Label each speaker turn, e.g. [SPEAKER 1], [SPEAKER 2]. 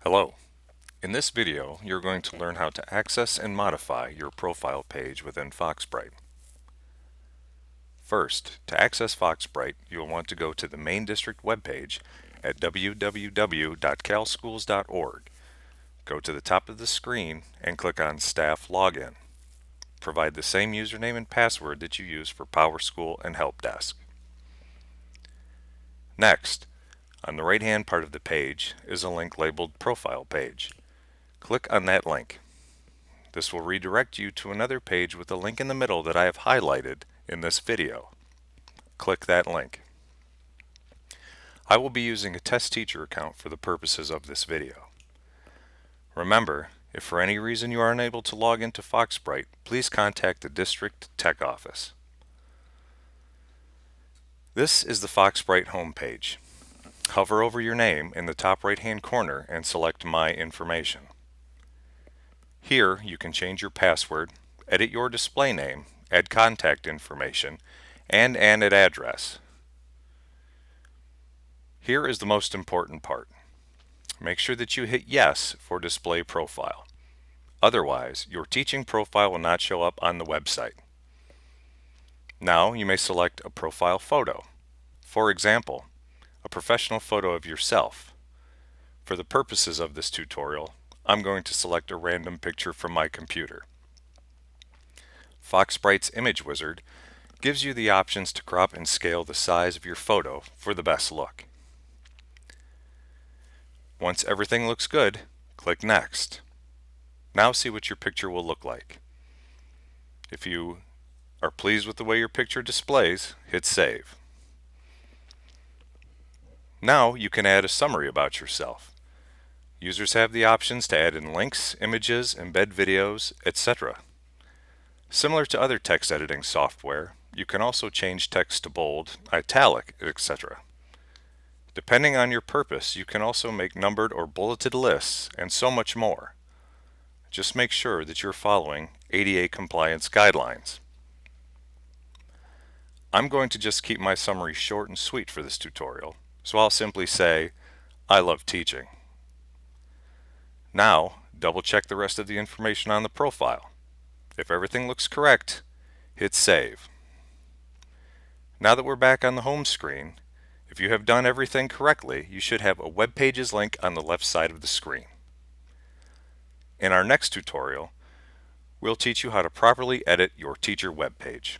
[SPEAKER 1] Hello. In this video, you're going to learn how to access and modify your profile page within Foxbright. First, to access Foxbright, you'll want to go to the main district webpage at www.calschools.org. Go to the top of the screen and click on Staff Login. Provide the same username and password that you use for PowerSchool and Help Desk. Next, on the right-hand part of the page is a link labeled Profile Page. Click on that link. This will redirect you to another page with a link in the middle that I have highlighted in this video. Click that link. I will be using a test teacher account for the purposes of this video. Remember, if for any reason you are unable to log into Foxbright, please contact the district tech office. This is the Foxbright homepage. Hover over your name in the top right-hand corner and select My Information. Here you can change your password, edit your display name, add contact information, and an address. Here is the most important part. Make sure that you hit Yes for Display Profile. Otherwise, your teaching profile will not show up on the website. Now you may select a profile photo. For example, a professional photo of yourself. For the purposes of this tutorial, I'm going to select a random picture from my computer. Foxbright's Image Wizard gives you the options to crop and scale the size of your photo for the best look. Once everything looks good, click Next. Now see what your picture will look like. If you are pleased with the way your picture displays, hit Save. Now you can add a summary about yourself. Users have the options to add in links, images, embed videos, etc. Similar to other text editing software, you can also change text to bold, italic, etc. Depending on your purpose, you can also make numbered or bulleted lists, and so much more. Just make sure that you're following ADA compliance guidelines. I'm going to just keep my summary short and sweet for this tutorial, so I'll simply say, I love teaching. Now, double-check the rest of the information on the profile. If everything looks correct, hit Save. Now that we're back on the home screen, if you have done everything correctly, you should have a Web Pages link on the left side of the screen. In our next tutorial, we'll teach you how to properly edit your teacher web page.